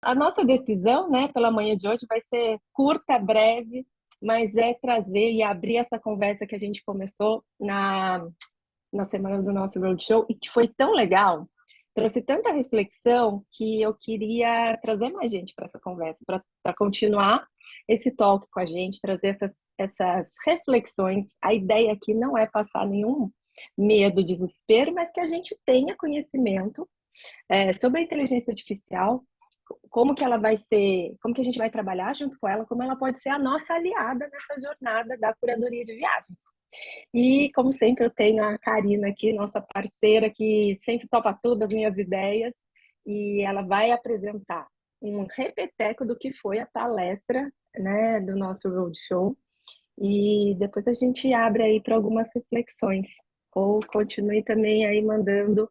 A nossa decisão, né, pela manhã de hoje vai ser curta, breve, mas é trazer e abrir essa conversa que a gente começou na semana do nosso roadshow e que foi tão legal, trouxe tanta reflexão que eu queria trazer mais gente para essa conversa, para continuar esse talk com a gente, trazer essas reflexões. A ideia aqui não é passar nenhum medo, desespero, mas que a gente tenha conhecimento sobre a inteligência artificial, como que ela vai ser, como que a gente vai trabalhar junto com ela, como ela pode ser a nossa aliada nessa jornada da curadoria de viagens. E, como sempre, eu tenho a Karina aqui, nossa parceira, que sempre topa todas as minhas ideias, e ela vai apresentar um repeteco do que foi a palestra, né, do nosso roadshow, e depois a gente abre aí para algumas reflexões, ou continue também aí mandando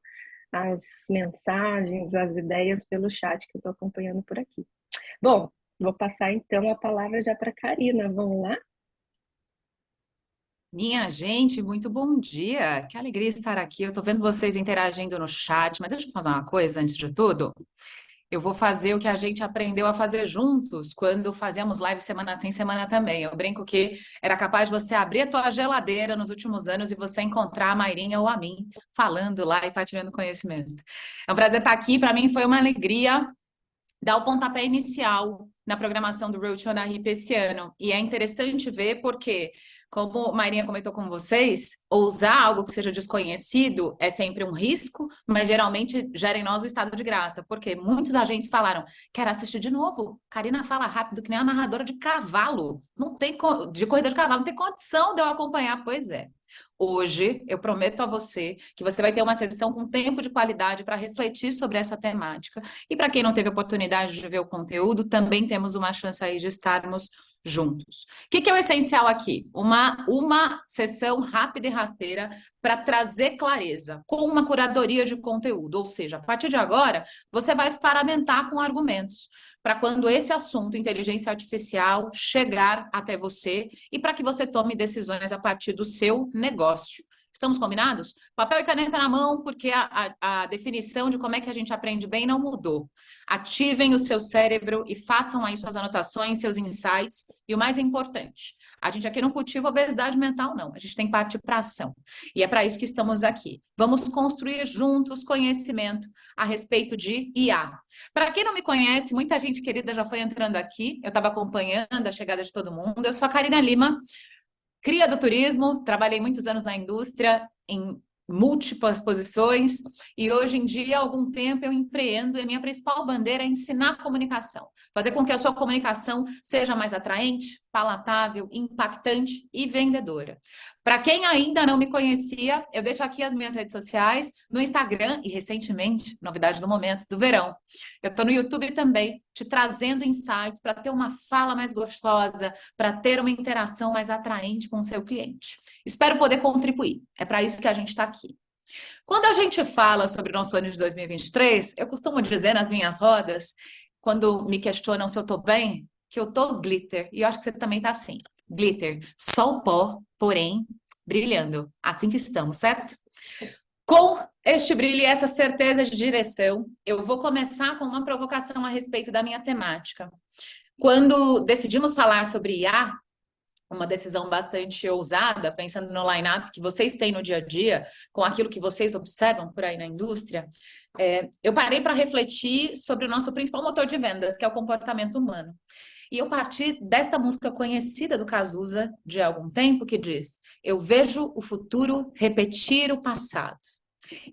as mensagens, as ideias pelo chat que eu estou acompanhando por aqui. Bom, vou passar então a palavra já para a Karina, vamos lá? Minha gente, muito bom dia. Que alegria estar aqui. Eu estou vendo vocês interagindo no chat, mas deixa eu fazer uma coisa antes de tudo. Eu vou fazer o que a gente aprendeu a fazer juntos quando fazíamos live semana sim, semana também. Eu brinco que era capaz de você abrir a tua geladeira nos últimos anos e você encontrar a Mairinha ou a mim falando lá e partilhando conhecimento. É um prazer estar aqui. Para mim foi uma alegria dar o pontapé inicial na programação do Roadshow da RIP esse ano. E é interessante ver porque, como Marinha comentou com vocês, ousar algo que seja desconhecido é sempre um risco, mas geralmente gera em nós o estado de graça. Porque muitos agentes falaram, quero assistir de novo. Karina fala rápido que nem a narradora de cavalo. Não tem de corrida de cavalo, não tem condição de eu acompanhar. Pois é. Hoje, eu prometo a você que você vai ter uma sessão com tempo de qualidade para refletir sobre essa temática. E para quem não teve oportunidade de ver o conteúdo, também temos uma chance aí de estarmos juntos. O que é o essencial aqui? Uma sessão rápida e rasteira para trazer clareza, com uma curadoria de conteúdo. Ou seja, a partir de agora, você vai experimentar com argumentos para quando esse assunto, inteligência artificial, chegar até você e para que você tome decisões a partir do seu negócio. Estamos combinados? Papel e caneta na mão, porque a definição de como é que a gente aprende bem não mudou. Ativem o seu cérebro e façam aí suas anotações, seus insights. E o mais importante, a gente aqui não cultiva obesidade mental, não. A gente tem que partir para ação. E é para isso que estamos aqui. Vamos construir juntos conhecimento a respeito de IA. Para quem não me conhece, muita gente querida já foi entrando aqui. Eu estava acompanhando a chegada de todo mundo. Eu sou a Karina Lima, cria do turismo, trabalhei muitos anos na indústria, em múltiplas posições, e hoje em dia, há algum tempo, eu empreendo e a minha principal bandeira é ensinar comunicação, fazer com que a sua comunicação seja mais atraente, palatável, impactante e vendedora. Para quem ainda não me conhecia, eu deixo aqui as minhas redes sociais, no Instagram e, recentemente, novidade do momento, do verão. Eu estou no YouTube também, te trazendo insights para ter uma fala mais gostosa, para ter uma interação mais atraente com o seu cliente. Espero poder contribuir. É para isso que a gente está aqui. Quando a gente fala sobre o nosso ano de 2023, eu costumo dizer nas minhas rodas, quando me questionam se eu estou bem, que eu estou glitter. E eu acho que você também está assim. Glitter, só o pó, porém, brilhando. Assim que estamos, certo? Com este brilho e essa certeza de direção, eu vou começar com uma provocação a respeito da minha temática. Quando decidimos falar sobre IA, uma decisão bastante ousada, pensando no line-up que vocês têm no dia a dia, com aquilo que vocês observam por aí na indústria, eu parei para refletir sobre o nosso principal motor de vendas, que é o comportamento humano. E eu parti desta música conhecida do Cazuza de algum tempo, que diz: eu vejo o futuro repetir o passado.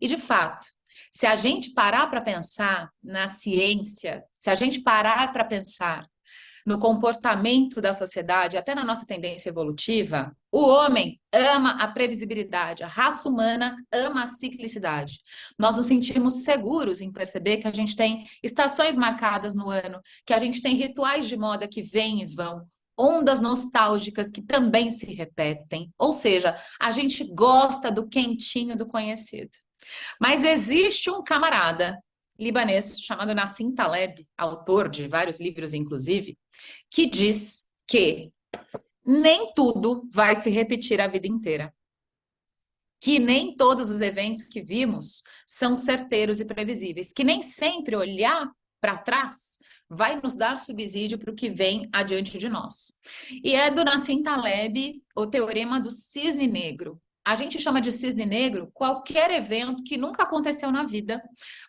E, de fato, se a gente parar para pensar na ciência, se a gente parar para pensar no comportamento da sociedade, até na nossa tendência evolutiva, o homem ama a previsibilidade, a raça humana ama a ciclicidade. Nós nos sentimos seguros em perceber que a gente tem estações marcadas no ano, que a gente tem rituais de moda que vêm e vão, ondas nostálgicas que também se repetem, ou seja, a gente gosta do quentinho do conhecido. Mas existe um camarada libanês chamado Nassim Taleb, autor de vários livros, inclusive, que diz que nem tudo vai se repetir a vida inteira. Que nem todos os eventos que vimos são certeiros e previsíveis. Que nem sempre olhar para trás vai nos dar subsídio para o que vem adiante de nós. E é do Nassim Taleb o teorema do cisne negro. A gente chama de cisne negro qualquer evento que nunca aconteceu na vida,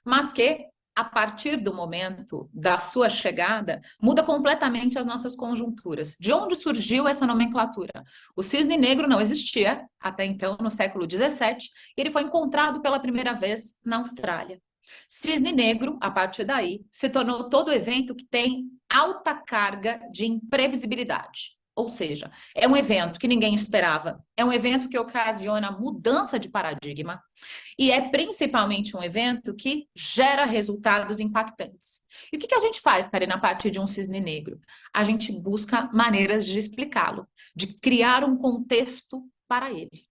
mas que, a partir do momento da sua chegada, muda completamente as nossas conjunturas. De onde surgiu essa nomenclatura? O cisne negro não existia até então, no século XVII, e ele foi encontrado pela primeira vez na Austrália. Cisne negro, a partir daí, se tornou todo evento que tem alta carga de imprevisibilidade. Ou seja, é um evento que ninguém esperava, é um evento que ocasiona mudança de paradigma e é principalmente um evento que gera resultados impactantes. E o que a gente faz, Karina, a partir de um cisne negro? A gente busca maneiras de explicá-lo, de criar um contexto para ele.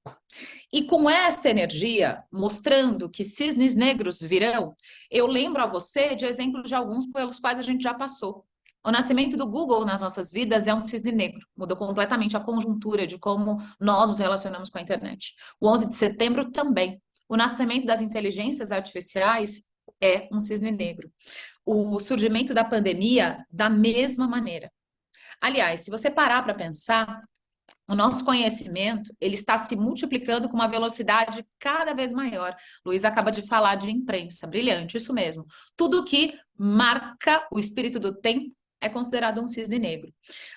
E com esta energia, mostrando que cisnes negros virão, eu lembro a você de exemplos de alguns pelos quais a gente já passou. O nascimento do Google nas nossas vidas é um cisne negro, mudou completamente a conjuntura de como nós nos relacionamos com a internet. O 11 de setembro também. O nascimento das inteligências artificiais é um cisne negro. O surgimento da pandemia, da mesma maneira. Aliás, se você parar para pensar, o nosso conhecimento, ele está se multiplicando com uma velocidade cada vez maior. Luiz acaba de falar de imprensa, brilhante, isso mesmo. Tudo que marca o espírito do tempo é considerado um cisne negro.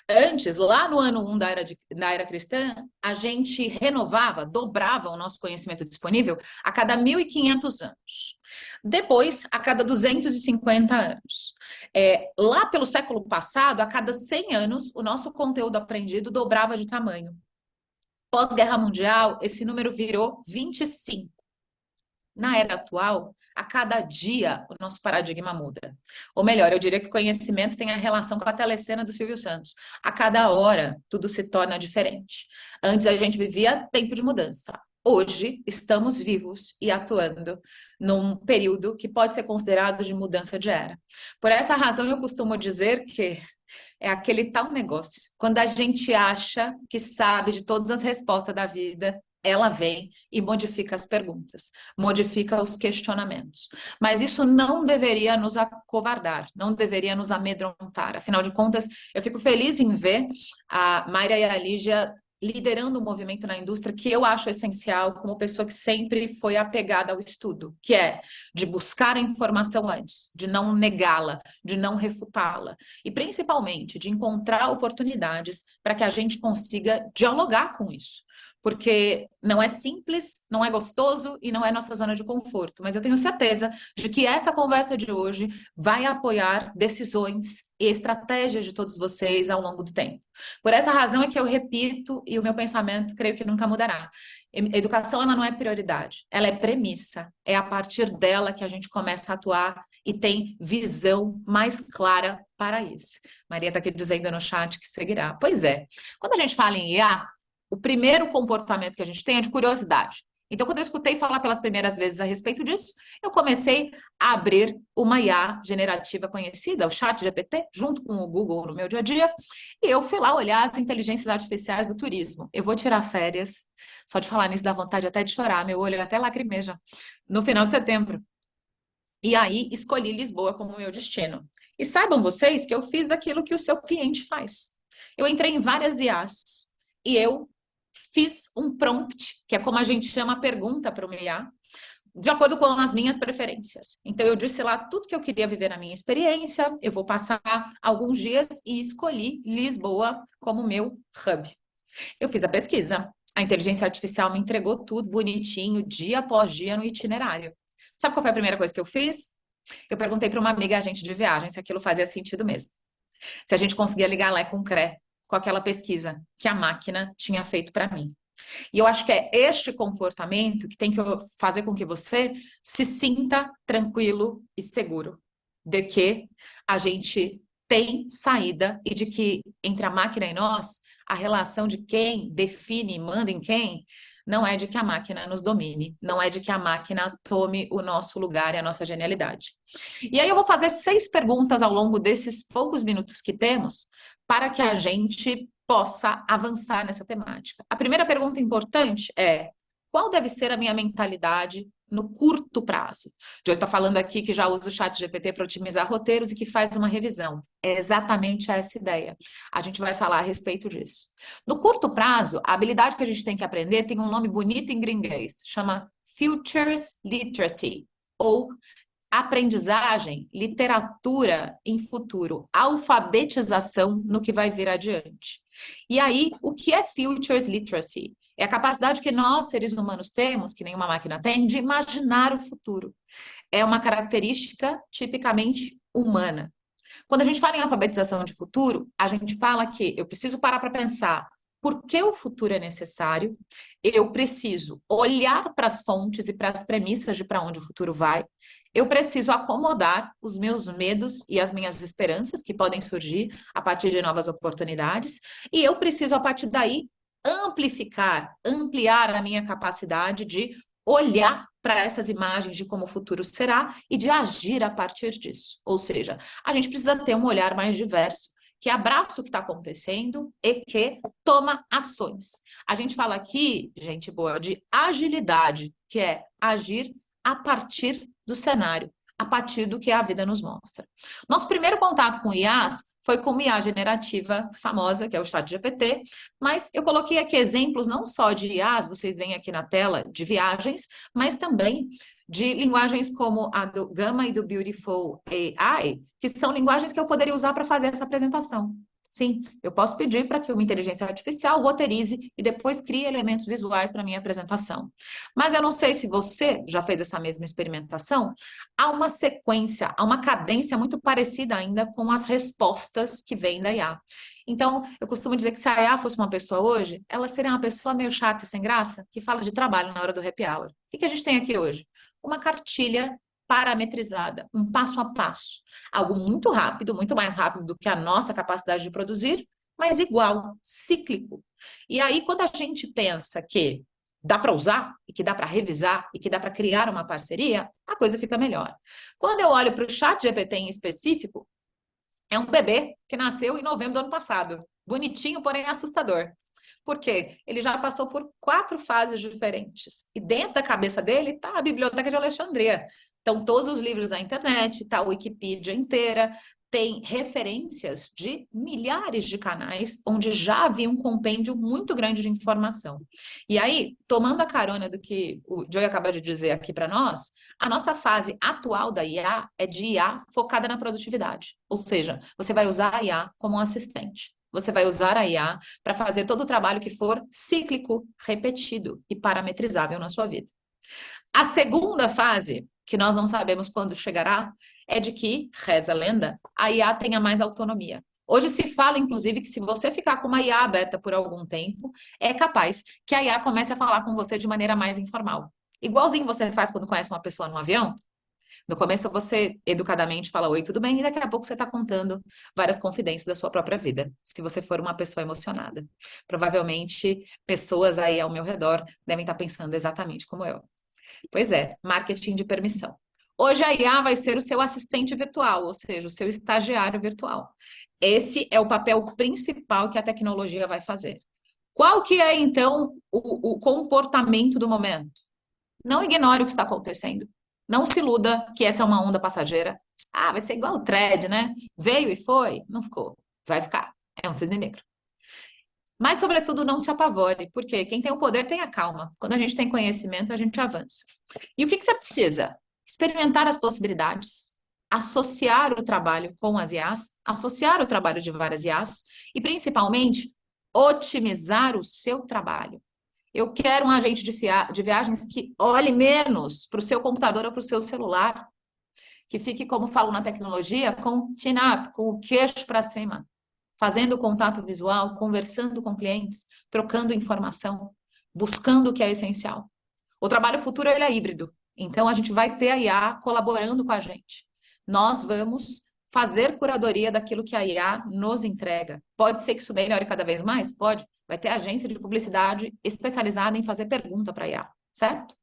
Antes, lá no ano 1 da era cristã, a gente renovava, dobrava o nosso conhecimento disponível a cada 1.500 anos. Depois, a cada 250 anos. Lá pelo século passado, a cada 100 anos, o nosso conteúdo aprendido dobrava de tamanho. Pós-Guerra Mundial, esse número virou 25. Na era atual, a cada dia o nosso paradigma muda. Ou melhor, eu diria que o conhecimento tem a relação com a telecena do Silvio Santos. A cada hora, tudo se torna diferente. Antes a gente vivia tempo de mudança. Hoje, estamos vivos e atuando num período que pode ser considerado de mudança de era. Por essa razão, eu costumo dizer que é aquele tal negócio. Quando a gente acha que sabe de todas as respostas da vida, ela vem e modifica as perguntas, modifica os questionamentos. Mas isso não deveria nos acovardar, não deveria nos amedrontar. Afinal de contas, eu fico feliz em ver a Mayra e a Lígia liderando um movimento na indústria que eu acho essencial como pessoa que sempre foi apegada ao estudo, que é de buscar a informação antes, de não negá-la, de não refutá-la e principalmente de encontrar oportunidades para que a gente consiga dialogar com isso. Porque não é simples, não é gostoso e não é nossa zona de conforto. Mas eu tenho certeza de que essa conversa de hoje vai apoiar decisões e estratégias de todos vocês ao longo do tempo. Por essa razão é que eu repito e o meu pensamento creio que nunca mudará. Educação, ela não é prioridade, ela é premissa. É a partir dela que a gente começa a atuar e tem visão mais clara para isso. Maria está aqui dizendo no chat que seguirá. Pois é, quando a gente fala em IA, o primeiro comportamento que a gente tem é de curiosidade. Então, quando eu escutei falar pelas primeiras vezes a respeito disso, eu comecei a abrir uma IA generativa conhecida, o ChatGPT, junto com o Google no meu dia a dia, e eu fui lá olhar as inteligências artificiais do turismo. Eu vou tirar férias, só de falar nisso dá vontade até de chorar, meu olho até lacrimeja, no final de setembro. E aí, escolhi Lisboa como meu destino. E saibam vocês que eu fiz aquilo que o seu cliente faz. Eu entrei em várias IAs e eu fiz um prompt, que é como a gente chama a pergunta para o IA, de acordo com as minhas preferências. Então, eu disse lá tudo que eu queria viver na minha experiência, eu vou passar alguns dias e escolhi Lisboa como meu hub. Eu fiz a pesquisa, a inteligência artificial me entregou tudo bonitinho, dia após dia no itinerário. Sabe qual foi a primeira coisa que eu fiz? Eu perguntei para uma amiga agente de viagem se aquilo fazia sentido mesmo. Se a gente conseguia ligar Lé com CRE, com aquela pesquisa que a máquina tinha feito para mim. E eu acho que é este comportamento que tem que fazer com que você se sinta tranquilo e seguro de que a gente tem saída e de que entre a máquina e nós, a relação de quem define e manda em quem não é de que a máquina nos domine, não é de que a máquina tome o nosso lugar e a nossa genialidade. E aí eu vou fazer 6 perguntas ao longo desses poucos minutos que temos para que a gente possa avançar nessa temática. A primeira pergunta importante é: qual deve ser a minha mentalidade no curto prazo. Joey está falando aqui que já usa o chat GPT para otimizar roteiros e que faz uma revisão. É exatamente essa ideia. A gente vai falar a respeito disso. No curto prazo, a habilidade que a gente tem que aprender tem um nome bonito em inglês, chama Futures Literacy, ou aprendizagem, literatura em futuro, alfabetização no que vai vir adiante. E aí, o que é Futures Literacy? É a capacidade que nós, seres humanos, temos, que nenhuma máquina tem, de imaginar o futuro. É uma característica tipicamente humana. Quando a gente fala em alfabetização de futuro, a gente fala que eu preciso parar para pensar por que o futuro é necessário, eu preciso olhar para as fontes e para as premissas de para onde o futuro vai, eu preciso acomodar os meus medos e as minhas esperanças que podem surgir a partir de novas oportunidades, e eu preciso, a partir daí, ampliar a minha capacidade de olhar para essas imagens de como o futuro será e de agir a partir disso. Ou seja, a gente precisa ter um olhar mais diverso, que abraça o que está acontecendo e que toma ações. A gente fala aqui, gente boa, de agilidade, que é agir a partir do cenário, a partir do que a vida nos mostra. Nosso primeiro contato com IAs foi com uma IA generativa famosa, que é o ChatGPT, mas eu coloquei aqui exemplos não só de IAs, vocês veem aqui na tela, de viagens, mas também de linguagens como a do Gamma e do Beautiful AI, que são linguagens que eu poderia usar para fazer essa apresentação. Sim, eu posso pedir para que uma inteligência artificial roteirize e depois crie elementos visuais para minha apresentação. Mas eu não sei se você já fez essa mesma experimentação. Há uma sequência, há uma cadência muito parecida ainda com as respostas que vêm da IA. Então, eu costumo dizer que se a IA fosse uma pessoa hoje, ela seria uma pessoa meio chata e sem graça, que fala de trabalho na hora do happy hour. O que a gente tem aqui hoje? Uma cartilha parametrizada, um passo a passo. Algo muito rápido, muito mais rápido do que a nossa capacidade de produzir, mas igual, cíclico. E aí, quando a gente pensa que dá para usar, e que dá para revisar, e que dá para criar uma parceria, a coisa fica melhor. Quando eu olho para o chat GPT em específico, é um bebê que nasceu em novembro do ano passado. Bonitinho, porém assustador. Por quê? Ele já passou por 4 fases diferentes. E dentro da cabeça dele está a Biblioteca de Alexandria. Então, todos os livros da internet, está a Wikipedia inteira, tem referências de milhares de canais onde já havia um compêndio muito grande de informação. E aí, tomando a carona do que o Joey acaba de dizer aqui para nós, a nossa fase atual da IA é de IA focada na produtividade. Ou seja, você vai usar a IA como um assistente. Você vai usar a IA para fazer todo o trabalho que for cíclico, repetido e parametrizável na sua vida. A segunda fase, que nós não sabemos quando chegará, é de que, reza a lenda, a IA tenha mais autonomia. Hoje se fala, inclusive, que se você ficar com uma IA aberta por algum tempo, é capaz que a IA comece a falar com você de maneira mais informal. Igualzinho você faz quando conhece uma pessoa no avião. No começo você educadamente fala oi, tudo bem, e daqui a pouco você está contando várias confidências da sua própria vida, se você for uma pessoa emocionada. Provavelmente pessoas aí ao meu redor devem estar pensando exatamente como eu. Pois é, marketing de permissão. Hoje a IA vai ser o seu assistente virtual, ou seja, o seu estagiário virtual. Esse é o papel principal que a tecnologia vai fazer. Qual que é, então, o comportamento do momento? Não ignore o que está acontecendo. Não se iluda que essa é uma onda passageira. Ah, vai ser igual o thread, né? Veio e foi, não ficou. Vai ficar. É um cisne negro. Mas, sobretudo, não se apavore, porque quem tem o poder tem a calma. Quando a gente tem conhecimento, a gente avança. E o que você precisa? Experimentar as possibilidades, associar o trabalho com as IAs, associar o trabalho de várias IAs e, principalmente, otimizar o seu trabalho. Eu quero um agente de viagens que olhe menos para o seu computador ou para o seu celular, que fique, como falo na tecnologia, com o chin up, com o queixo para cima, fazendo contato visual, conversando com clientes, trocando informação, buscando o que é essencial. O trabalho futuro ele é híbrido, então a gente vai ter a IA colaborando com a gente. Nós vamos fazer curadoria daquilo que a IA nos entrega. Pode ser que isso melhore cada vez mais? Pode. Vai ter agência de publicidade especializada em fazer pergunta para a IA, certo?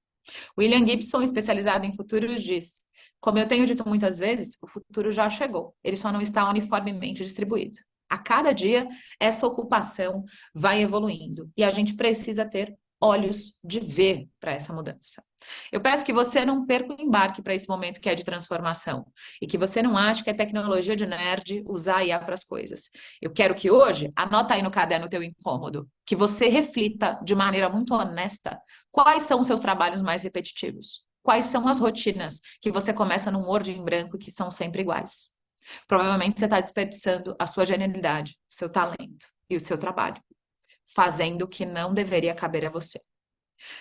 William Gibson, especializado em futuros, diz: como eu tenho dito muitas vezes, o futuro já chegou, ele só não está uniformemente distribuído. A cada dia, essa ocupação vai evoluindo e a gente precisa ter olhos de ver para essa mudança. Eu peço que você não perca o embarque para esse momento que é de transformação e que você não ache que é tecnologia de nerd usar IA para as coisas. Eu quero que hoje, anota aí no caderno o teu incômodo, que você reflita de maneira muito honesta quais são os seus trabalhos mais repetitivos, quais são as rotinas que você começa num Word em branco e que são sempre iguais. Provavelmente você está desperdiçando a sua genialidade, o seu talento e o seu trabalho fazendo o que não deveria caber a você.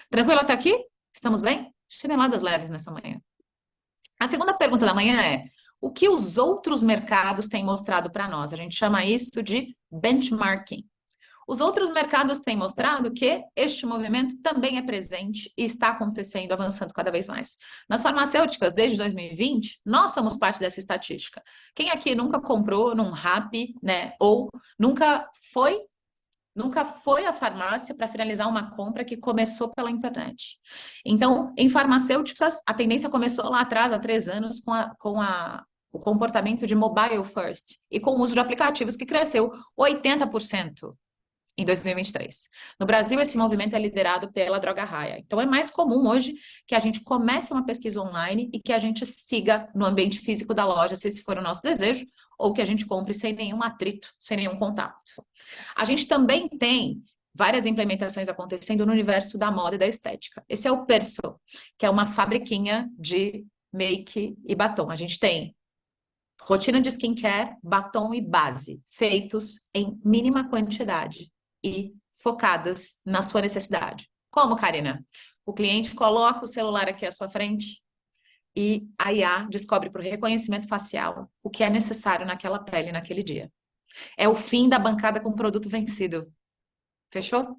Tranquilo até aqui? Estamos bem? Chineladas leves nessa manhã. A segunda pergunta da manhã é: o que os outros mercados têm mostrado para nós? A gente chama isso de benchmarking. Os outros mercados têm mostrado que este movimento também é presente e está acontecendo, avançando cada vez mais. Nas farmacêuticas, desde 2020, nós somos parte dessa estatística. Quem aqui nunca comprou num Rappi, né? Ou nunca foi à farmácia para finalizar uma compra que começou pela internet. Então, em farmacêuticas, a tendência começou lá atrás, há 3 anos, o comportamento de mobile first e com o uso de aplicativos que cresceu 80% em 2023. No Brasil, esse movimento é liderado pela Droga Raia. Então, é mais comum hoje que a gente comece uma pesquisa online e que a gente siga no ambiente físico da loja, se esse for o nosso desejo, ou que a gente compre sem nenhum atrito, sem nenhum contato. A gente também tem várias implementações acontecendo no universo da moda e da estética. Esse é o Perso, que é uma fabriquinha de make e batom. A gente tem rotina de skincare, batom e base, feitos em mínima quantidade e focadas na sua necessidade. Como, Karina? O cliente coloca o celular aqui à sua frente e a IA descobre por reconhecimento facial o que é necessário naquela pele naquele dia. É o fim da bancada com produto vencido. Fechou?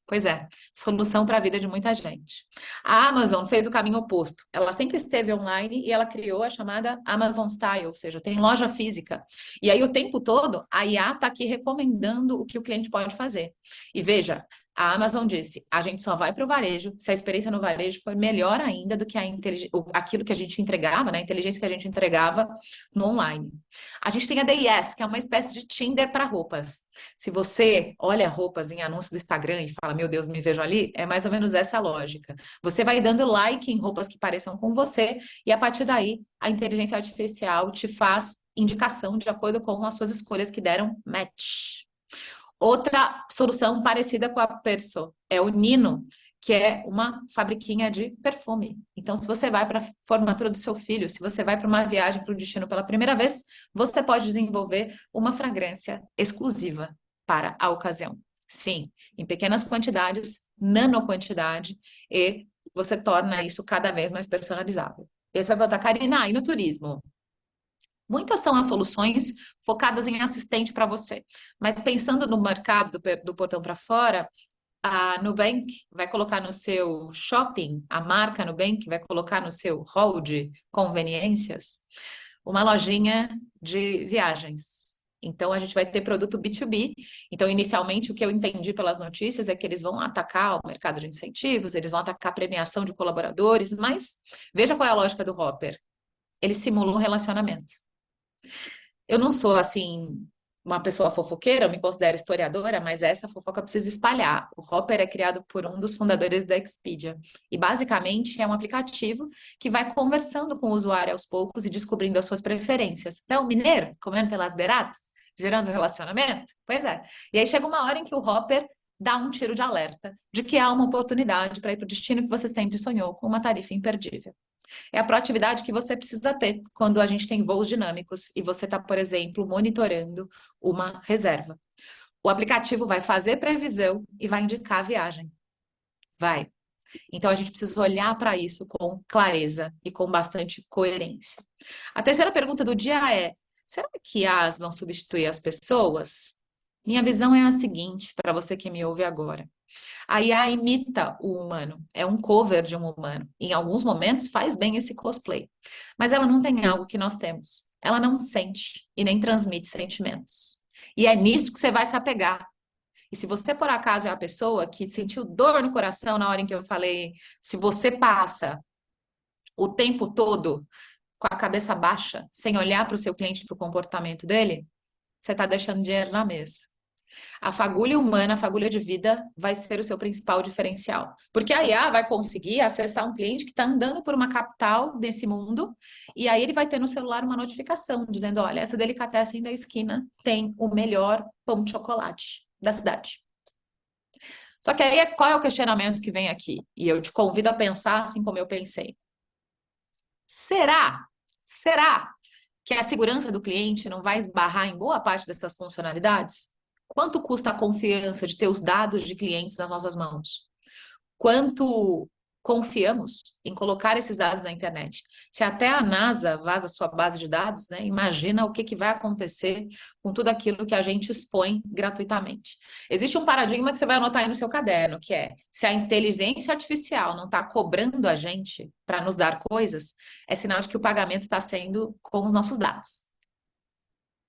Pois é, solução para a vida de muita gente. A Amazon fez o caminho oposto. Ela sempre esteve online e ela criou a chamada Amazon Style, ou seja, tem loja física. E aí o tempo todo a IA está aqui recomendando o que o cliente pode fazer. E veja, a Amazon disse: a gente só vai para o varejo se a experiência no varejo for melhor ainda do que aquilo que a gente entregava, né? A inteligência que a gente entregava no online. A gente tem a DS, que é uma espécie de Tinder para roupas. Se você olha roupas em anúncio do Instagram e fala, meu Deus, me vejo ali, é mais ou menos essa lógica. Você vai dando like em roupas que pareçam com você e a partir daí a inteligência artificial te faz indicação de acordo com as suas escolhas que deram match. Outra solução parecida com a Perso é o Nino, que é uma fabriquinha de perfume. Então, se você vai para a formatura do seu filho, se você vai para uma viagem para o destino pela primeira vez, você pode desenvolver uma fragrância exclusiva para a ocasião. Sim, em pequenas quantidades, nanoquantidade, e você torna isso cada vez mais personalizável. E aí você vai perguntar, Karina, e no turismo? Muitas são as soluções focadas em assistente para você. Mas pensando no mercado do portão para fora, a Nubank vai colocar no seu shopping, a marca Nubank vai colocar no seu hall de conveniências, uma lojinha de viagens. Então, a gente vai ter produto B2B. Então, inicialmente, o que eu entendi pelas notícias é que eles vão atacar o mercado de incentivos, eles vão atacar a premiação de colaboradores, mas veja qual é a lógica do Hopper. Ele simula um relacionamento. Eu não sou, assim, uma pessoa fofoqueira, eu me considero historiadora, mas essa fofoca precisa espalhar. O Hopper é criado por um dos fundadores da Expedia. E, basicamente, é um aplicativo que vai conversando com o usuário aos poucos e descobrindo as suas preferências. Então, mineiro, comendo pelas beiradas, gerando relacionamento? Pois é. E aí chega uma hora em que o Hopper dá um tiro de alerta de que há uma oportunidade para ir para o destino que você sempre sonhou, com uma tarifa imperdível. É a proatividade que você precisa ter quando a gente tem voos dinâmicos e você está, por exemplo, monitorando uma reserva. O aplicativo vai fazer previsão e vai indicar a viagem. Vai. Então a gente precisa olhar para isso com clareza e com bastante coerência. A terceira pergunta do dia é: será que as vão substituir as pessoas? Minha visão é a seguinte, para você que me ouve agora. A IA imita o humano, é um cover de um humano. Em alguns momentos faz bem esse cosplay, mas ela não tem algo que nós temos. Ela não sente e nem transmite sentimentos. E é nisso que você vai se apegar. E se você, por acaso, é a pessoa que sentiu dor no coração na hora em que eu falei, se você passa o tempo todo com a cabeça baixa, sem olhar para o seu cliente, para o comportamento dele, você está deixando dinheiro na mesa. A fagulha humana, a fagulha de vida, vai ser o seu principal diferencial. Porque a IA vai conseguir acessar um cliente que está andando por uma capital desse mundo, e aí ele vai ter no celular uma notificação dizendo: olha, essa delicatessen da esquina tem o melhor pão de chocolate da cidade. Só que aí, qual é o questionamento que vem aqui? E eu te convido a pensar assim como eu pensei. Será que a segurança do cliente não vai esbarrar em boa parte dessas funcionalidades? Quanto custa a confiança de ter os dados de clientes nas nossas mãos? Quanto confiamos em colocar esses dados na internet? Se até a NASA vaza sua base de dados, né? Imagina o que que vai acontecer com tudo aquilo que a gente expõe gratuitamente. Existe um paradigma que você vai anotar aí no seu caderno, que é: se a inteligência artificial não está cobrando a gente para nos dar coisas, é sinal de que o pagamento está sendo com os nossos dados.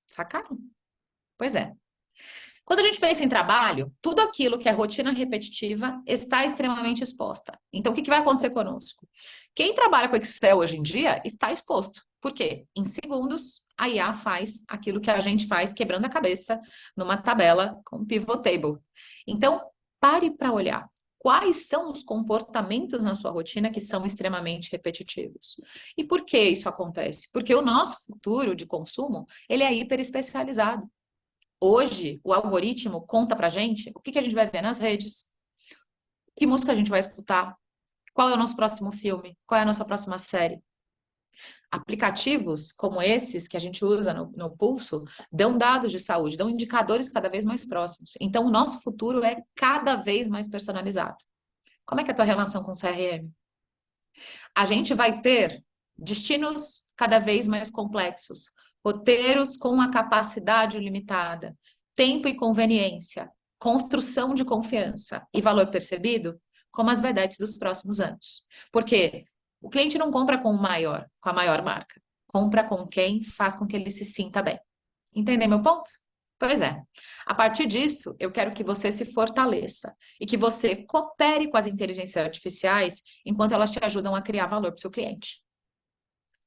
Sacaram? Pois é. Quando a gente pensa em trabalho, tudo aquilo que é rotina repetitiva está extremamente exposta. Então, o que vai acontecer conosco? Quem trabalha com Excel hoje em dia está exposto. Por quê? Em segundos, a IA faz aquilo que a gente faz quebrando a cabeça numa tabela com pivot table. Então, pare para olhar. Quais são os comportamentos na sua rotina que são extremamente repetitivos? E por que isso acontece? Porque o nosso futuro de consumo, ele é hiper especializado. Hoje, o algoritmo conta pra gente o que que a gente vai ver nas redes, que música a gente vai escutar, qual é o nosso próximo filme, qual é a nossa próxima série. Aplicativos como esses que a gente usa no Pulso dão dados de saúde, dão indicadores cada vez mais próximos. Então, o nosso futuro é cada vez mais personalizado. Como é que é a tua relação com o CRM? A gente vai ter destinos cada vez mais complexos, roteiros com a capacidade limitada, tempo e conveniência, construção de confiança e valor percebido como as vedetes dos próximos anos. Porque o cliente não compra com com a maior marca, compra com quem faz com que ele se sinta bem. Entendeu meu ponto? Pois é. A partir disso, eu quero que você se fortaleça e que você coopere com as inteligências artificiais enquanto elas te ajudam a criar valor para o seu cliente.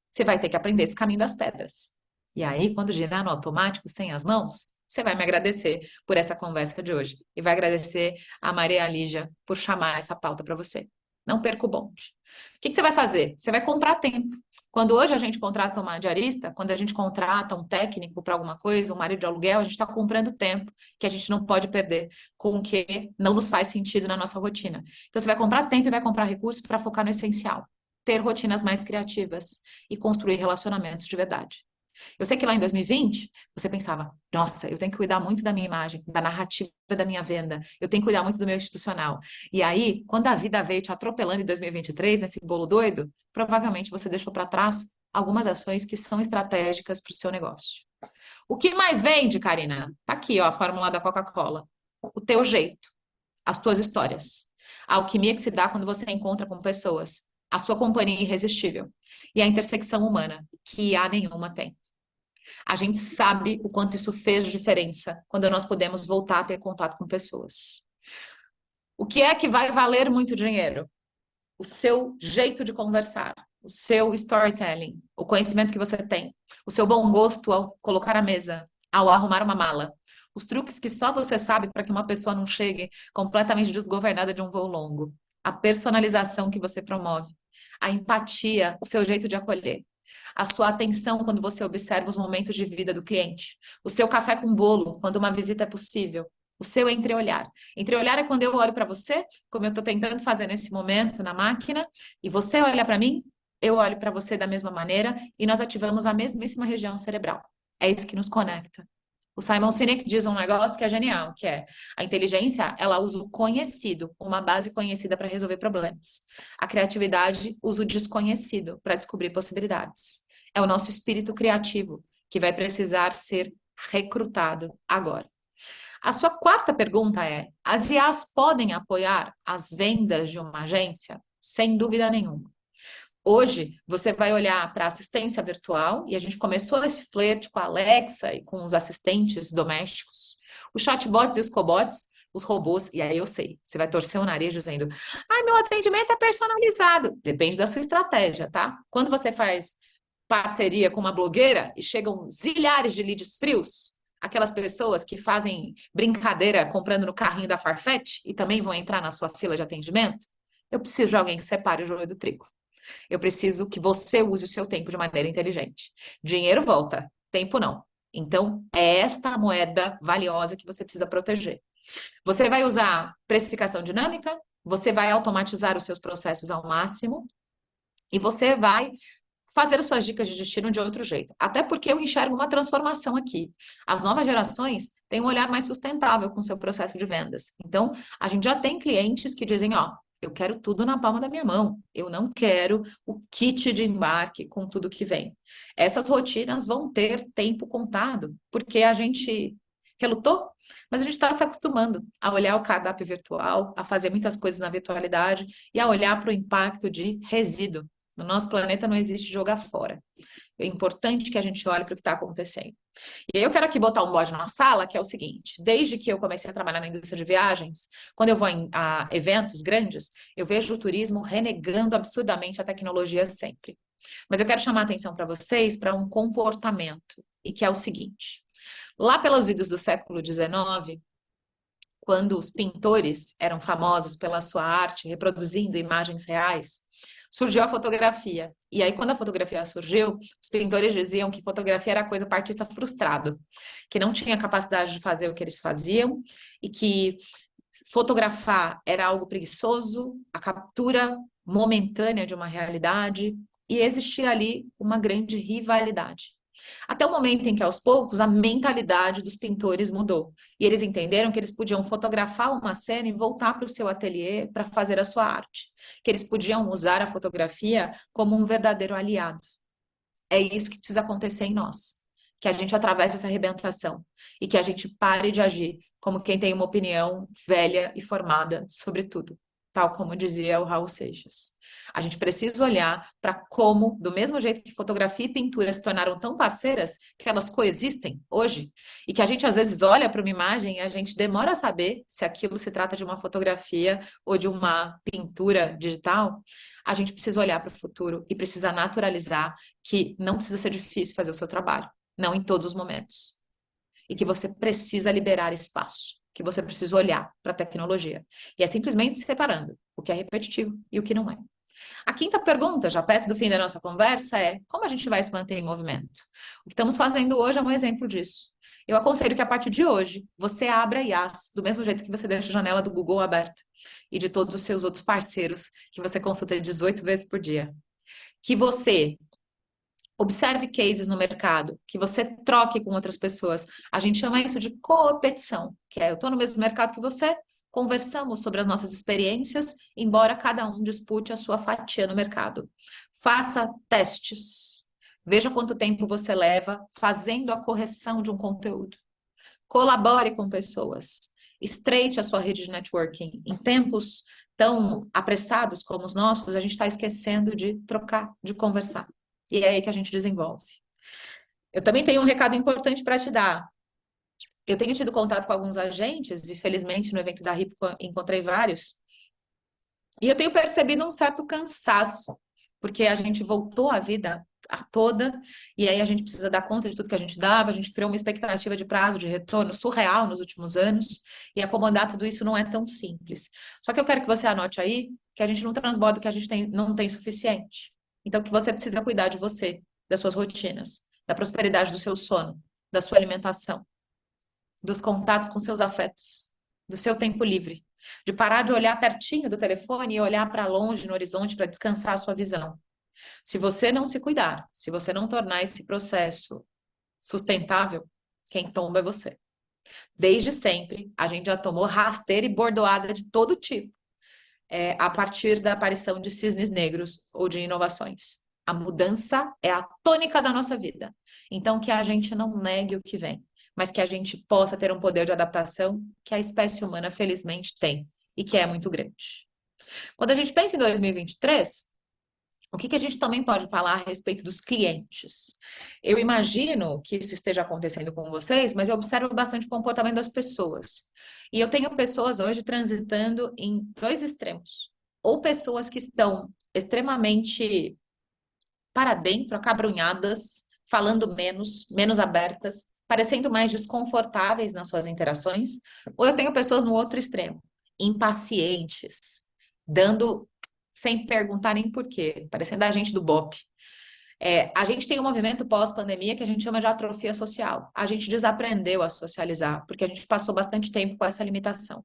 Você vai ter que aprender esse caminho das pedras. E aí, quando girar no automático, sem as mãos, você vai me agradecer por essa conversa de hoje. E vai agradecer a Maria Lígia por chamar essa pauta para você. Não perca o bonde. O que você vai fazer? Você vai comprar tempo. Quando hoje a gente contrata uma diarista, quando a gente contrata um técnico para alguma coisa, um marido de aluguel, a gente está comprando tempo que a gente não pode perder com o que não nos faz sentido na nossa rotina. Então, você vai comprar tempo e vai comprar recursos para focar no essencial. Ter rotinas mais criativas e construir relacionamentos de verdade. Eu sei que lá em 2020, você pensava: nossa, eu tenho que cuidar muito da minha imagem, da narrativa da minha venda, eu tenho que cuidar muito do meu institucional. E aí, quando a vida veio te atropelando em 2023, nesse bolo doido, provavelmente você deixou para trás algumas ações que são estratégicas para o seu negócio. O que mais vende, Karina? Tá aqui, ó, a fórmula da Coca-Cola. O teu jeito, as tuas histórias, a alquimia que se dá quando você encontra com pessoas, a sua companhia irresistível e a intersecção humana, que a nenhuma tem. A gente sabe o quanto isso fez diferença quando nós podemos voltar a ter contato com pessoas. O que é que vai valer muito dinheiro? O seu jeito de conversar, o seu storytelling, o conhecimento que você tem, o seu bom gosto ao colocar a mesa, ao arrumar uma mala, os truques que só você sabe para que uma pessoa não chegue completamente desgovernada de um voo longo, a personalização que você promove, a empatia, o seu jeito de acolher, a sua atenção quando você observa os momentos de vida do cliente, o seu café com bolo quando uma visita é possível, o seu entreolhar. Entreolhar é quando eu olho para você, como eu estou tentando fazer nesse momento na máquina, e você olha para mim, eu olho para você da mesma maneira e nós ativamos a mesmíssima região cerebral. É isso que nos conecta. O Simon Sinek diz um negócio que é genial, que é: a inteligência, ela usa o conhecido, uma base conhecida para resolver problemas. A criatividade usa o desconhecido para descobrir possibilidades. É o nosso espírito criativo que vai precisar ser recrutado agora. A sua quarta pergunta é: as IAs podem apoiar as vendas de uma agência? Sem dúvida nenhuma. Hoje, você vai olhar para a assistência virtual, e a gente começou esse flerte com a Alexa e com os assistentes domésticos, os chatbots e os cobots, os robôs, e aí eu sei, você vai torcer o nariz dizendo: ai, meu atendimento é personalizado. Depende da sua estratégia, tá? Quando você faz parceria com uma blogueira e chegam zilhares de leads frios, Aquelas pessoas que fazem brincadeira comprando no carrinho da Farfetch e também vão entrar na sua fila de atendimento? Eu preciso de alguém que separe o joio do trigo. Eu preciso que você use o seu tempo de maneira inteligente. Dinheiro volta, tempo não. Então, é esta a moeda valiosa que você precisa proteger. Você vai usar precificação dinâmica, você vai automatizar os seus processos ao máximo e você vai fazer as suas dicas de destino de outro jeito. Até porque eu enxergo uma transformação aqui. As novas gerações têm um olhar mais sustentável com o seu processo de vendas. Então, a gente já tem clientes que dizem, ó, eu quero tudo na palma da minha mão. Eu não quero o kit de embarque com tudo que vem. Essas rotinas vão ter tempo contado, porque a gente relutou, mas a gente está se acostumando a olhar o cardápio virtual, a fazer muitas coisas na virtualidade e a olhar para o impacto de resíduo. No nosso planeta não existe jogar fora. É importante que a gente olhe para o que está acontecendo. E aí eu quero aqui botar um bode na sala, que é o seguinte: desde que eu comecei a trabalhar na indústria de viagens, quando eu vou a eventos grandes, eu vejo o turismo renegando absurdamente a tecnologia sempre. Mas eu quero chamar a atenção para vocês para um comportamento, e que é o seguinte: lá pelos idos do século XIX, quando os pintores eram famosos pela sua arte, reproduzindo imagens reais, surgiu a fotografia. E aí, quando a fotografia surgiu, os pintores diziam que fotografia era coisa para artista frustrado, que não tinha capacidade de fazer o que eles faziam e que fotografar era algo preguiçoso, a captura momentânea de uma realidade, e existia ali uma grande rivalidade. Até o momento em que, aos poucos, a mentalidade dos pintores mudou. E eles entenderam que eles podiam fotografar uma cena e voltar para o seu ateliê para fazer a sua arte. Que eles podiam usar a fotografia como um verdadeiro aliado. É isso que precisa acontecer em nós. Que a gente atravesse essa arrebentação. E que a gente pare de agir como quem tem uma opinião velha e formada sobre tudo. Tal como dizia o Raul Seixas. A gente precisa olhar para como, do mesmo jeito que fotografia e pintura se tornaram tão parceiras, que elas coexistem hoje, e que a gente às vezes olha para uma imagem e a gente demora a saber se aquilo se trata de uma fotografia ou de uma pintura digital. A gente precisa olhar para o futuro e precisa naturalizar que não precisa ser difícil fazer o seu trabalho, não em todos os momentos. E que você precisa liberar espaço, que você precisa olhar para a tecnologia. E é simplesmente separando o que é repetitivo e o que não é. A quinta pergunta, já perto do fim da nossa conversa, é como a gente vai se manter em movimento? O que estamos fazendo hoje é um exemplo disso. Eu aconselho que a partir de hoje você abra a IaaS, do mesmo jeito que você deixa a janela do Google aberta e de todos os seus outros parceiros que você consulta 18 vezes por dia. Que você observe cases no mercado, que você troque com outras pessoas. A gente chama isso de competição, que é eu estou no mesmo mercado que você, conversamos sobre as nossas experiências, embora cada um dispute a sua fatia no mercado. Faça testes. Veja quanto tempo você leva fazendo a correção de um conteúdo. Colabore com pessoas. Estreite a sua rede de networking. Em tempos tão apressados como os nossos, a gente está esquecendo de trocar, de conversar. E é aí que a gente desenvolve. Eu também tenho um recado importante para te dar. Eu tenho tido contato com alguns agentes, e felizmente no evento da RIP encontrei vários, e eu tenho percebido um certo cansaço, porque a gente voltou à vida a toda, e aí a gente precisa dar conta de tudo que a gente dava, a gente criou uma expectativa de prazo de retorno surreal nos últimos anos, e acomodar tudo isso não é tão simples. Só que eu quero que você anote aí que a gente não transborda o que a gente não tem suficiente. Então, que você precisa cuidar de você, das suas rotinas, da prosperidade do seu sono, da sua alimentação, dos contatos com seus afetos, do seu tempo livre, de parar de olhar pertinho do telefone e olhar para longe no horizonte para descansar a sua visão. Se você não se cuidar, se você não tornar esse processo sustentável, quem tomba é você. Desde sempre, a gente já tomou rasteira e bordoada de todo tipo, a partir da aparição de cisnes negros ou de inovações. A mudança é a tônica da nossa vida. Então, que a gente não negue o que vem, mas que a gente possa ter um poder de adaptação que a espécie humana, felizmente, tem e que é muito grande. Quando a gente pensa em 2023, o que a gente também pode falar a respeito dos clientes? Eu imagino que isso esteja acontecendo com vocês, mas eu observo bastante o comportamento das pessoas. E eu tenho pessoas hoje transitando em dois extremos. Ou pessoas que estão extremamente para dentro, acabrunhadas, falando menos, menos abertas, parecendo mais desconfortáveis nas suas interações, ou eu tenho pessoas no outro extremo, impacientes, dando sem perguntar nem por quê, parecendo a gente do BOP. A gente tem um movimento pós-pandemia que a gente chama de atrofia social. A gente desaprendeu a socializar, porque a gente passou bastante tempo com essa limitação.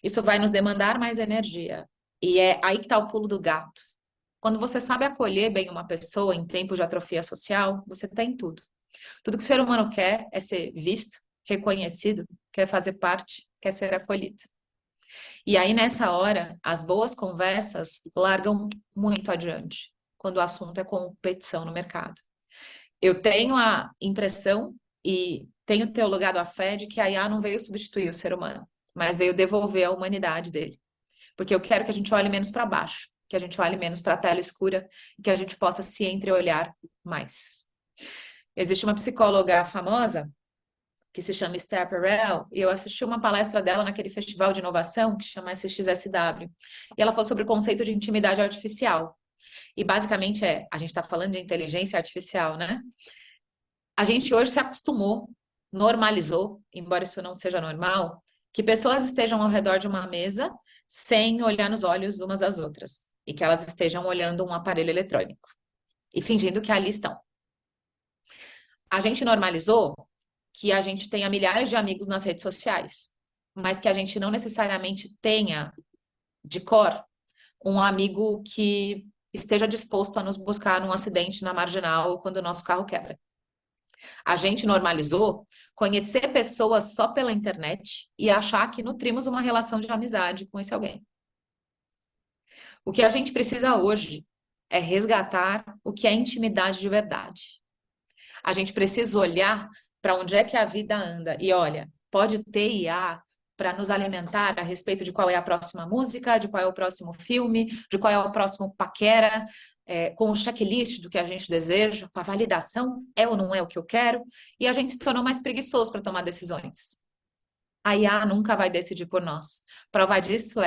Isso vai nos demandar mais energia. E é aí que está o pulo do gato. Quando você sabe acolher bem uma pessoa em tempo de atrofia social, você tem tudo. Tudo que o ser humano quer é ser visto, reconhecido, quer fazer parte, quer ser acolhido. E aí, nessa hora, as boas conversas largam muito adiante, quando o assunto é competição no mercado. Eu tenho a impressão e tenho teologado a fé de que a IA não veio substituir o ser humano, mas veio devolver a humanidade dele. Porque eu quero que a gente olhe menos para baixo, que a gente olhe menos para a tela escura e que a gente possa se entreolhar mais. Existe uma psicóloga famosa que se chama Esther Perel, e eu assisti uma palestra dela naquele festival de inovação que chama SXSW. E ela falou sobre o conceito de intimidade artificial. E basicamente a gente está falando de inteligência artificial, né? A gente hoje se acostumou, normalizou, embora isso não seja normal, que pessoas estejam ao redor de uma mesa sem olhar nos olhos umas das outras. E que elas estejam olhando um aparelho eletrônico. E fingindo que ali estão. A gente normalizou que a gente tenha milhares de amigos nas redes sociais, mas que a gente não necessariamente tenha de cor um amigo que esteja disposto a nos buscar num acidente na marginal ou quando o nosso carro quebra. A gente normalizou conhecer pessoas só pela internet e achar que nutrimos uma relação de amizade com esse alguém. O que a gente precisa hoje é resgatar o que é intimidade de verdade. A gente precisa olhar para onde é que a vida anda. E olha, pode ter IA para nos alimentar a respeito de qual é a próxima música, de qual é o próximo filme, de qual é o próximo paquera, com o checklist do que a gente deseja, com a validação, é ou não é o que eu quero, e a gente se tornou mais preguiçoso para tomar decisões. A IA nunca vai decidir por nós. Prova disso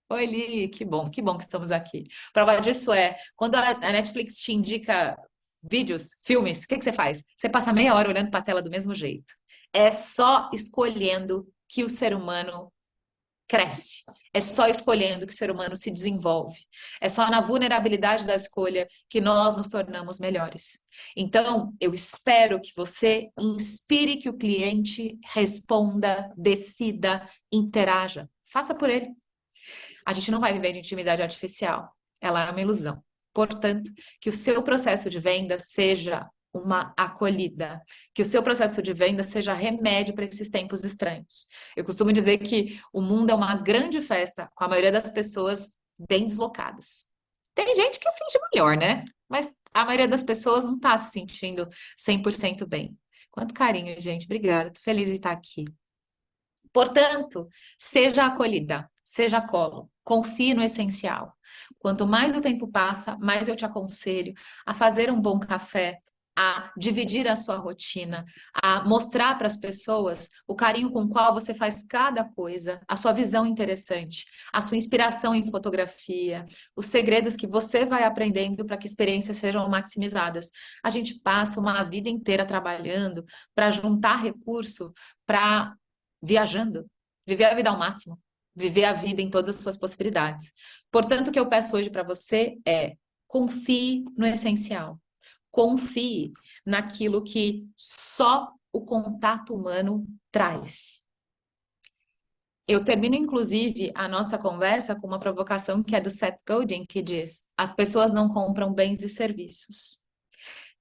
oi, Li, que bom que estamos aqui. Prova disso quando a Netflix te indica vídeos, filmes, o que você faz? Você passa meia hora olhando para a tela do mesmo jeito. É só escolhendo que o ser humano cresce. É só escolhendo que o ser humano se desenvolve. É só na vulnerabilidade da escolha que nós nos tornamos melhores. Então, eu espero que você inspire que o cliente responda, decida, interaja. Faça por ele. A gente não vai viver de intimidade artificial. Ela é uma ilusão. Portanto, que o seu processo de venda seja uma acolhida, que o seu processo de venda seja remédio para esses tempos estranhos. Eu costumo dizer que o mundo é uma grande festa, com a maioria das pessoas bem deslocadas. Tem gente que finge melhor, né? Mas a maioria das pessoas não está se sentindo 100% bem. Quanto carinho, gente. Obrigada. Tô feliz de estar aqui. Portanto, seja acolhida, seja colo, confie no essencial. Quanto mais o tempo passa, mais eu te aconselho a fazer um bom café, a dividir a sua rotina, a mostrar para as pessoas o carinho com o qual você faz cada coisa, a sua visão interessante, a sua inspiração em fotografia, os segredos que você vai aprendendo para que experiências sejam maximizadas. A gente passa uma vida inteira trabalhando para juntar recurso para viajando, viver a vida ao máximo, viver a vida em todas as suas possibilidades. Portanto, o que eu peço hoje para você confie no essencial. Confie naquilo que só o contato humano traz. Eu termino, inclusive, a nossa conversa com uma provocação que é do Seth Godin, que diz: as pessoas não compram bens e serviços.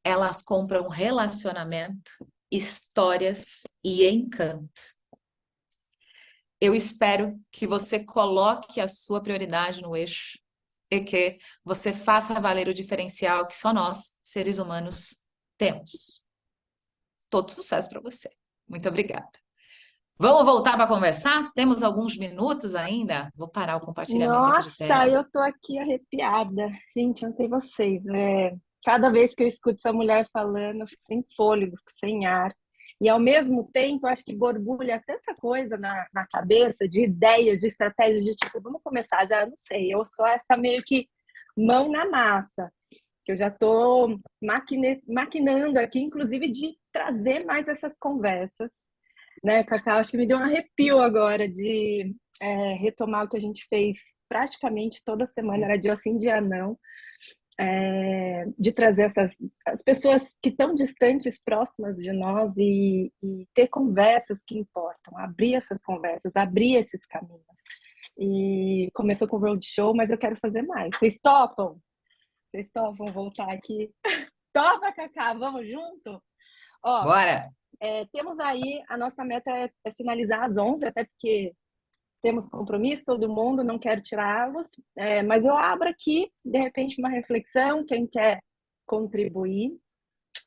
Elas compram relacionamento, histórias e encanto. Eu espero que você coloque a sua prioridade no eixo e que você faça valer o diferencial que só nós, seres humanos, temos. Todo sucesso para você. Muito obrigada. Vamos voltar para conversar? Temos alguns minutos ainda? Vou parar o compartilhamento aqui de Nossa, tela. eu tô aqui arrepiada. Gente, eu não sei vocês, cada vez que eu escuto essa mulher falando, eu fico sem fôlego, fico sem ar. E ao mesmo tempo, eu acho que borbulha tanta coisa na cabeça, de ideias, de estratégias, de tipo, vamos começar já, eu não sei, eu sou essa meio que mão na massa, que eu já tô maquinando aqui, inclusive de trazer mais essas conversas, né, Cacau? Acho que me deu um arrepio agora de retomar o que a gente fez praticamente toda semana, era dia sim, dia não, de trazer as pessoas que estão distantes, próximas de nós e ter conversas que importam, abrir essas conversas, abrir esses caminhos. E começou com o Roadshow, mas eu quero fazer mais. Vocês topam? Vocês topam voltar aqui? Topa, Cacá, vamos junto? Ó, Bora! temos aí, a nossa meta é finalizar às 11, até porque temos compromisso, todo mundo, não quero tirá-los, mas eu abro aqui, de repente, uma reflexão, quem quer contribuir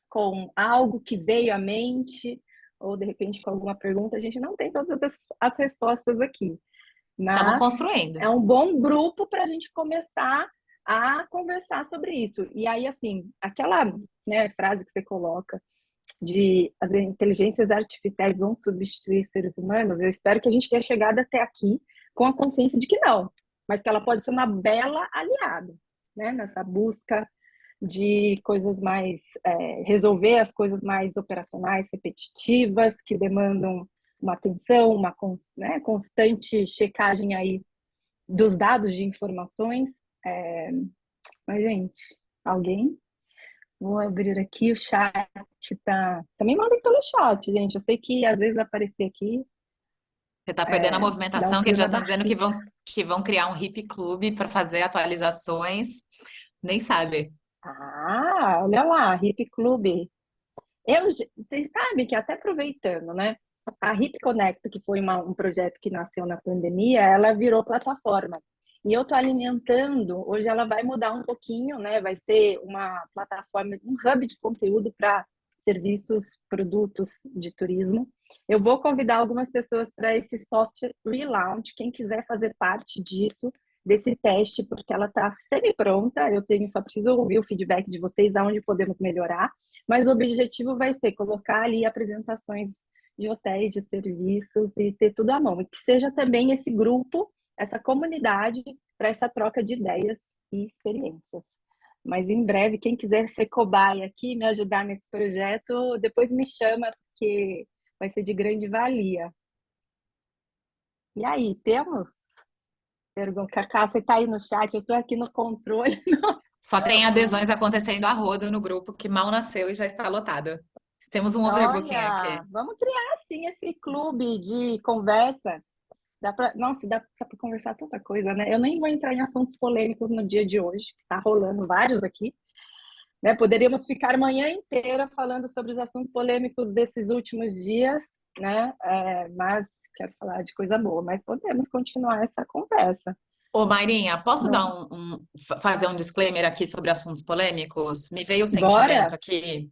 com algo que veio à mente, ou de repente com alguma pergunta, a gente não tem todas as respostas aqui, Estamos mas construindo. é um bom grupo para a gente começar a conversar sobre isso. E aí, assim, aquela, né, frase que você coloca de as inteligências artificiais vão substituir os seres humanos, eu espero que a gente tenha chegado até aqui com a consciência de que não, mas que ela pode ser uma bela aliada, né, nessa busca de coisas mais, resolver as coisas mais operacionais, repetitivas, que demandam uma atenção, uma constante checagem aí dos dados de informações. Mas, gente, alguém? Vou abrir aqui o chat, tá? Também mandem pelo chat, gente. Eu sei que às vezes aparecer aqui Você está perdendo a dá um movimentação, que frio eles já na estão dizendo que barriga. vão criar um hip clube para fazer atualizações. Nem sabe. Ah, olha lá, Hip Club. Vocês sabem que até aproveitando, né? A Hip Connect, que foi um projeto que nasceu na pandemia, ela virou plataforma. E eu estou alimentando, hoje ela vai mudar um pouquinho, né? Vai ser uma plataforma, um hub de conteúdo para serviços, produtos de turismo. Eu vou convidar algumas pessoas para esse soft relaunch, quem quiser fazer parte disso, desse teste, porque ela está semi-pronta. Só preciso ouvir o feedback de vocês, aonde podemos melhorar. Mas o objetivo vai ser colocar ali apresentações de hotéis, de serviços e ter tudo à mão. E que seja também esse grupo, essa comunidade, para essa troca de ideias e experiências. Mas em breve, quem quiser ser cobaia aqui, me ajudar nesse projeto, depois me chama, porque vai ser de grande valia. E aí, temos? Pergunta, Cacá, você está aí no chat, eu estou aqui no controle. Só tem adesões acontecendo a rodo no grupo que mal nasceu e já está lotado. Temos um overbooking aqui. Olha, vamos criar assim esse clube de conversa. Nossa, dá para conversar tanta coisa, né? Eu nem vou entrar em assuntos polêmicos no dia de hoje, que tá rolando vários aqui, né? Poderíamos ficar a manhã inteira falando sobre os assuntos polêmicos desses últimos dias, né? Mas quero falar de coisa boa, mas podemos continuar essa conversa. Ô, Mairinha, posso dar Não. fazer um disclaimer aqui sobre assuntos polêmicos? Me veio o sentimento Bora? aqui.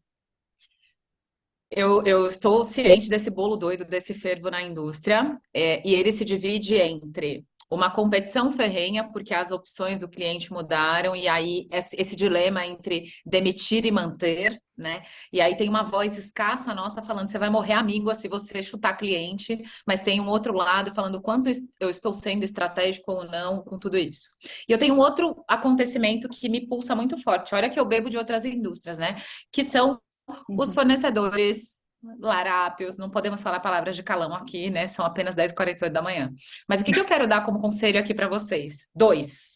Eu estou ciente desse bolo doido, desse fervo na indústria, e ele se divide entre uma competição ferrenha, porque as opções do cliente mudaram, e aí esse dilema entre demitir e manter, né? E aí tem uma voz escassa nossa falando, você vai morrer à míngua se você chutar cliente, mas tem um outro lado falando quanto eu estou sendo estratégico ou não com tudo isso. E eu tenho um outro acontecimento que me pulsa muito forte, olha que eu bebo de outras indústrias, né? Que são os Uhum. fornecedores larápios, não podemos falar palavras de calão aqui, né? São apenas 10h48 da manhã. Mas o que eu quero dar como conselho aqui para vocês? Dois.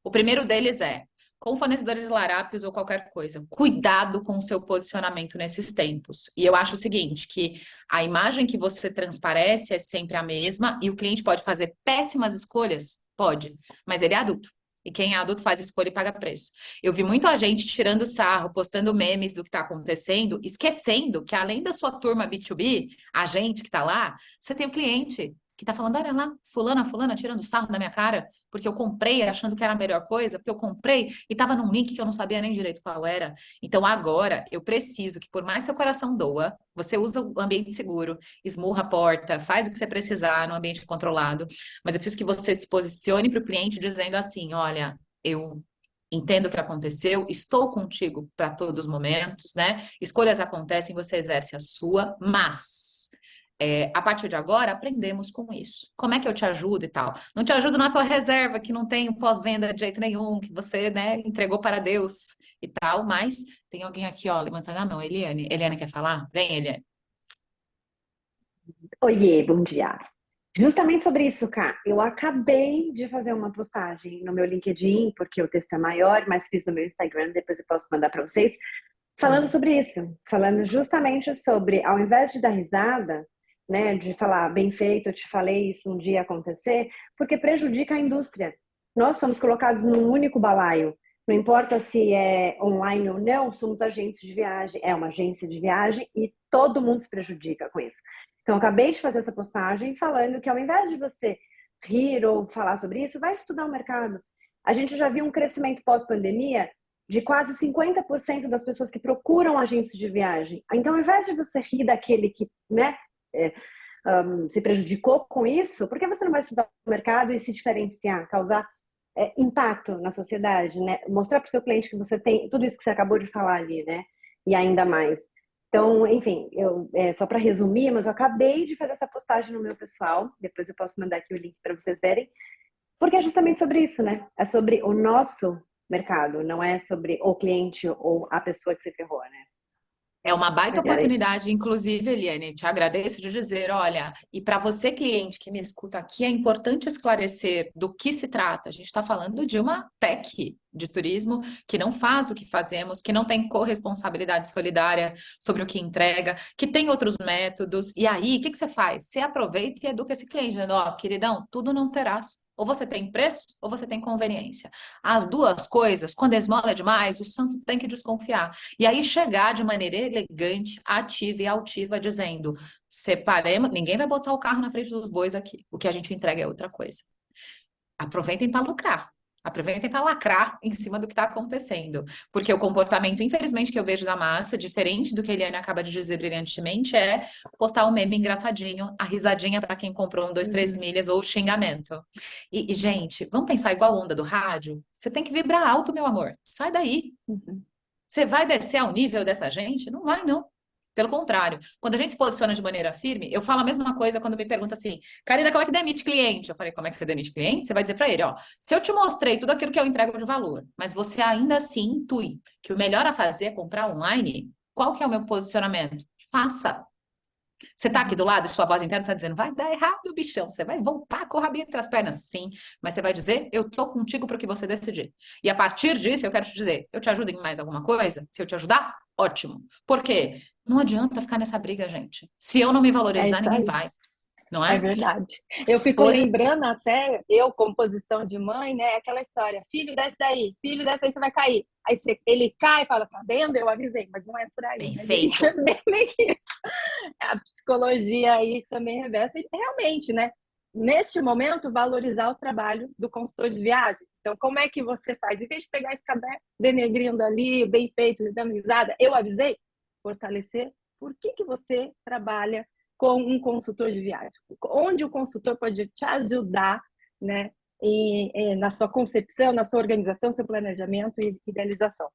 O primeiro deles é, com fornecedores larápios ou qualquer coisa, cuidado com o seu posicionamento nesses tempos. E eu acho o seguinte, que a imagem que você transparece é sempre a mesma e o cliente pode fazer péssimas escolhas? Pode, mas ele é adulto. E quem é adulto faz escolha e paga preço. Eu vi muita gente tirando sarro, postando memes do que está acontecendo, esquecendo que além da sua turma B2B, a gente que está lá, você tem o cliente que está falando, olha lá, fulana, tirando sarro da minha cara, porque eu comprei achando que era a melhor coisa, porque eu comprei e estava num link que eu não sabia nem direito qual era. Então agora eu preciso que, por mais seu coração doa, você usa o ambiente seguro, esmurra a porta, faz o que você precisar no ambiente controlado, mas eu preciso que você se posicione para o cliente dizendo assim, olha, eu entendo o que aconteceu, estou contigo para todos os momentos, né? Escolhas acontecem, você exerce a sua, mas a partir de agora aprendemos com isso. Como é que eu te ajudo e tal? Não te ajudo na tua reserva, que não tem o pós-venda de jeito nenhum, que você, né, entregou para Deus e tal, mas tem alguém aqui, ó, levantando a mão, Eliane. Eliane quer falar? Vem, Eliane. Oiê, bom dia. Justamente sobre isso, Cá, eu acabei de fazer uma postagem no meu LinkedIn, porque o texto é maior, mas fiz no meu Instagram, depois eu posso mandar para vocês, falando sobre isso, falando justamente sobre, ao invés de dar risada, né, de falar, bem feito, eu te falei isso um dia acontecer, porque prejudica a indústria. Nós somos colocados num único balaio. Não importa se é online ou não, somos agentes de viagem, é uma agência de viagem e todo mundo se prejudica com isso. Então, eu acabei de fazer essa postagem falando que ao invés de você rir ou falar sobre isso, vai estudar o mercado. A gente já viu um crescimento pós-pandemia de quase 50% das pessoas que procuram agentes de viagem. Então, ao invés de você rir daquele que, né, se prejudicou com isso, por que você não vai estudar o mercado e se diferenciar, causar impacto na sociedade, né? Mostrar para o seu cliente que você tem tudo isso que você acabou de falar ali, né? E ainda mais. Então, enfim, só para resumir, mas eu acabei de fazer essa postagem no meu pessoal, depois eu posso mandar aqui o link para vocês verem, porque é justamente sobre isso, né? É sobre o nosso mercado, não é sobre o cliente ou a pessoa que se ferrou, né? É uma baita Mas era isso. oportunidade, inclusive, Eliane, te agradeço de dizer, olha, e para você, cliente que me escuta aqui, é importante esclarecer do que se trata. A gente está falando de uma tech de turismo que não faz o que fazemos, que não tem corresponsabilidade solidária sobre o que entrega, que tem outros métodos. E aí, o que que você faz? Você aproveita e educa esse cliente, dizendo, ó, queridão, tudo não terás. Ou você tem preço, ou você tem conveniência. As duas coisas, quando a esmola é demais, o santo tem que desconfiar. E aí chegar de maneira elegante, ativa e altiva, dizendo: separemos, ninguém vai botar o carro na frente dos bois aqui. O que a gente entrega é outra coisa. Aproveitem para lucrar. Aproveitem para lacrar em cima do que está acontecendo. Porque o comportamento, infelizmente, que eu vejo da massa, diferente do que a Eliane acaba de dizer brilhantemente, é postar um meme engraçadinho, a risadinha para quem comprou um, dois, três milhas ou o xingamento. Gente, vamos pensar igual a onda do rádio? Você tem que vibrar alto, meu amor. Sai daí. Você vai descer ao nível dessa gente? Não vai, não. Pelo contrário, quando a gente se posiciona de maneira firme, eu falo a mesma coisa quando me pergunta assim, Karina, como é que demite cliente? Eu falei, como é que você demite cliente? Você vai dizer para ele, ó, se eu te mostrei tudo aquilo que eu entrego de valor, mas você ainda assim intui que o melhor a fazer é comprar online, qual que é o meu posicionamento? Faça. Você tá aqui do lado e sua voz interna tá dizendo, vai dar errado, bichão, você vai voltar com o rabinho entre as pernas. Sim, mas você vai dizer, eu tô contigo para o que você decidir. E a partir disso, eu quero te dizer, eu te ajudo em mais alguma coisa? Se eu te ajudar, ótimo. Por quê? Não adianta ficar nessa briga, gente. Se eu não me É valorizar, isso ninguém aí. vai, não É é? verdade. Eu fico lembrando até, eu como posição de mãe, né? Aquela história, filho desce daí, você vai cair. Aí ele cai e fala, tá vendo? Eu avisei, mas não é por aí, Bem né, gente? feito. É bem isso. A psicologia aí também revela, e realmente, né? Neste momento, valorizar o trabalho do consultor de viagem. Então, como é que você faz? Em vez de pegar e ficar denegrindo ali, bem feito, dando risada, eu avisei, fortalecer. Por que você trabalha com um consultor de viagem? Onde o consultor pode te ajudar, né? Na sua concepção, na sua organização, seu planejamento e idealização.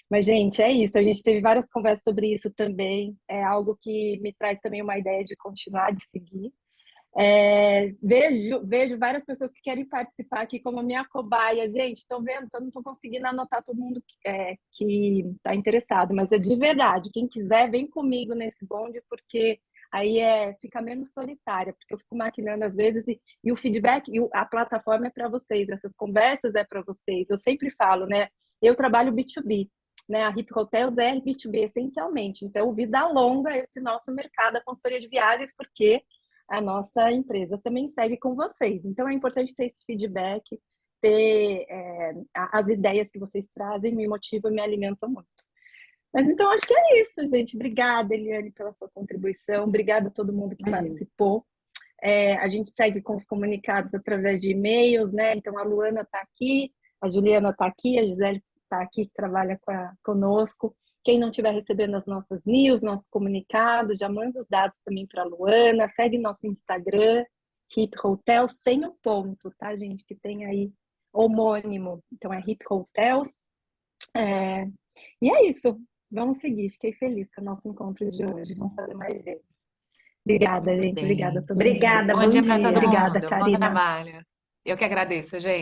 Mas, gente, é isso. A gente teve várias conversas sobre isso também. É algo que me traz também uma ideia de continuar, de seguir. Vejo várias pessoas que querem participar aqui como minha cobaia. Gente, estão vendo? Só não estou conseguindo anotar todo mundo que está interessado, mas é de verdade. Quem quiser, vem comigo nesse bonde, porque aí fica menos solitária, porque eu fico maquinando às vezes e o feedback, a plataforma é para vocês, essas conversas é para vocês. Eu sempre falo, né? Eu trabalho B2B, né? A Hip Hotels é B2B essencialmente, então vida longa esse nosso mercado, a consultoria de viagens, porque a nossa empresa também segue com vocês. Então é importante ter esse feedback, ter as ideias que vocês trazem, me motivam e me alimentam muito. Mas então acho que é isso, gente. Obrigada, Eliane, pela sua contribuição. Obrigada a todo mundo que participou. A gente segue com os comunicados através de e-mails, né? Então a Luana está aqui, a Juliana está aqui, a Gisele está aqui, que trabalha conosco. Quem não estiver recebendo as nossas news, nossos comunicados, já manda os dados também para a Luana. Segue nosso Instagram, Hip Hotels, sem o ponto, tá, gente? Que tem aí homônimo. Então é Hip Hotels. E é isso. Vamos seguir. Fiquei feliz com o nosso encontro de hoje. Vamos fazer mais vezes. Obrigada, Muito gente. Obrigada a bem. todo mundo. Obrigada, Bom bom dia para todo dia. Obrigada, mundo. Bom Karina. trabalho. Eu que agradeço, gente.